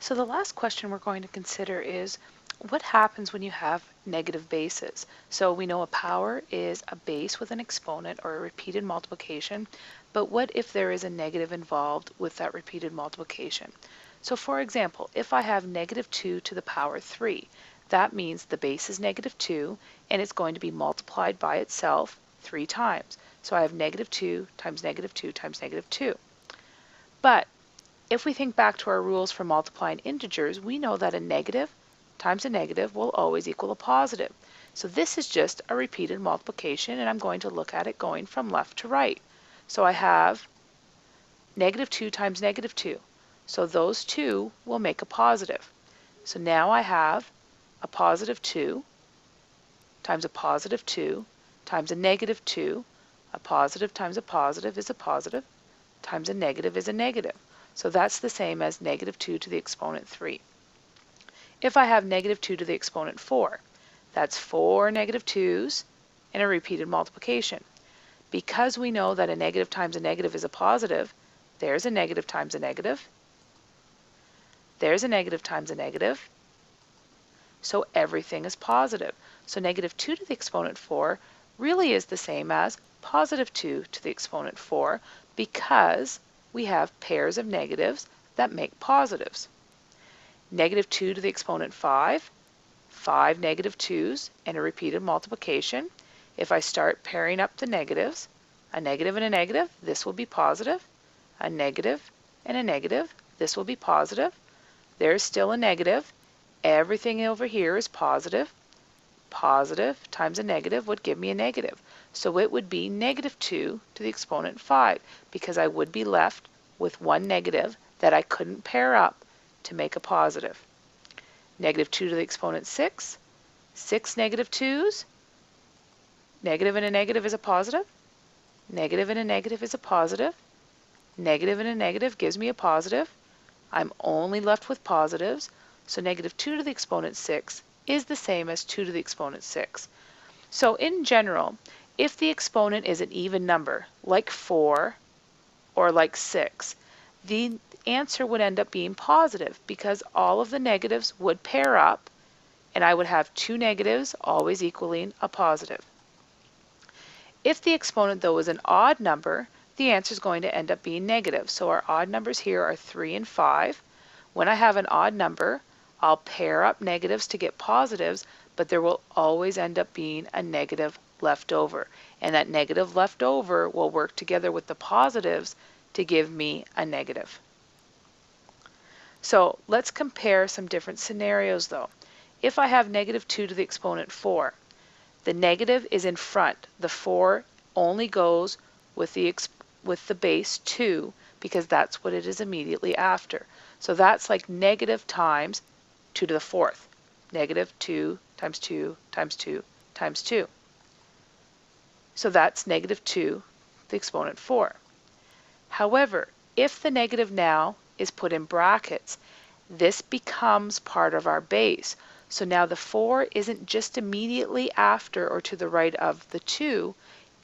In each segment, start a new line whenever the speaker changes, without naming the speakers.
So the last question we're going to consider is what happens when you have negative bases? So we know a power is a base with an exponent or a repeated multiplication, but what if there is a negative involved with that repeated multiplication? So for example, if I have negative 2 to the power 3, that means the base is negative 2 and it's going to be multiplied by itself 3 times. So I have negative 2 times negative 2 times negative 2. But if we think back to our rules for multiplying integers, we know that a negative times a negative will always equal a positive. So this is just a repeated multiplication, and I'm going to look at it going from left to right. So I have negative 2 times negative 2. So those two will make a positive. So now I have a positive 2 times a positive 2 times a negative 2. A positive times a positive is a positive, times a negative is a negative. So that's the same as negative 2 to the exponent 3. If I have negative 2 to the exponent 4, that's 4 negative 2's in a repeated multiplication. Because we know that a negative times a negative is a positive, there's a negative times a negative, there's a negative times a negative, so everything is positive. So negative 2 to the exponent 4 really is the same as positive 2 to the exponent 4 because we have pairs of negatives that make positives. Negative 2 to the exponent 5, 5 negative 2's in a repeated multiplication. If I start pairing up the negatives, a negative and a negative, this will be positive. A negative and a negative, this will be positive. There's still a negative. Everything over here is positive. Positive times a negative would give me a negative. So it would be negative 2 to the exponent 5 because I would be left with one negative that I couldn't pair up to make a positive. Negative 2 to the exponent 6, 6 negative 2's, negative and a negative is a positive, negative and a negative is a positive, negative and a negative gives me a positive. I'm only left with positives, so negative 2 to the exponent 6 is the same as 2 to the exponent 6. So in general, if the exponent is an even number, like 4 or like 6, the answer would end up being positive because all of the negatives would pair up and I would have two negatives always equaling a positive. If the exponent though is an odd number, the answer is going to end up being negative. So our odd numbers here are 3 and 5. When I have an odd number, I'll pair up negatives to get positives, but there will always end up being a negative left over. And that negative left over will work together with the positives to give me a negative. So let's compare some different scenarios though. If I have negative 2 to the exponent 4, the negative is in front. The 4 only goes with the base 2 because that's what it is immediately after. So that's like negative times 2 to the 4th. Negative 2 times 2 times 2 times 2. So that's negative 2 the exponent 4. However, if the negative now is put in brackets, this becomes part of our base. So now the 4 isn't just immediately after or to the right of the 2,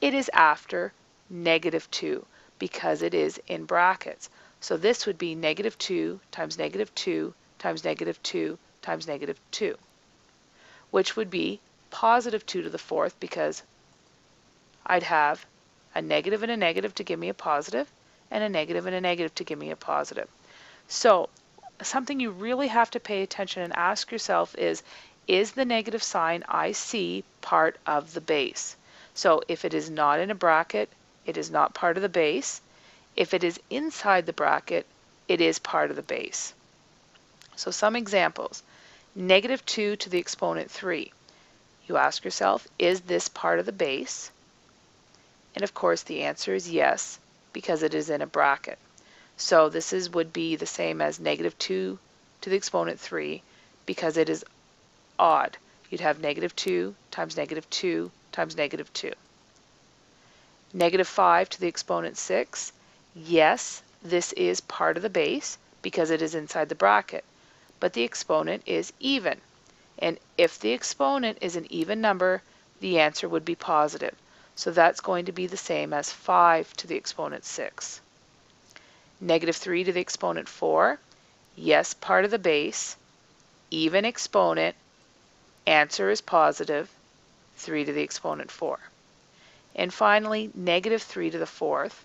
it is after negative 2 because it is in brackets. So this would be negative 2 times negative 2 times negative 2 times negative 2, which would be positive 2 to the 4th because I'd have a negative and a negative to give me a positive and a negative and a negative to give me a positive. So something you really have to pay attention and ask yourself is the negative sign I see part of the base? So if it is not in a bracket, it is not part of the base. If it is inside the bracket, it is part of the base. So some examples. Negative 2 to the exponent 3. You ask yourself, is this part of the base? And of course the answer is yes, because it is in a bracket. So this would be the same as negative 2 to the exponent 3 because it is odd. You'd have negative 2 times negative 2 times negative 2. Negative 5 to the exponent 6. Yes, this is part of the base because it is inside the bracket, but the exponent is even. And if the exponent is an even number, the answer would be positive. So that's going to be the same as 5 to the exponent 6. Negative 3 to the exponent 4. yes, part of the base, even exponent, answer is positive, 3 to the exponent 4. And finally, negative 3 to the 4th,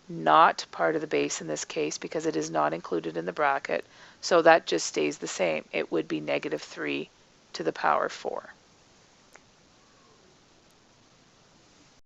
not part of the base in this case because it is not included in the bracket, so that just stays the same. It would be negative 3 to the power 4.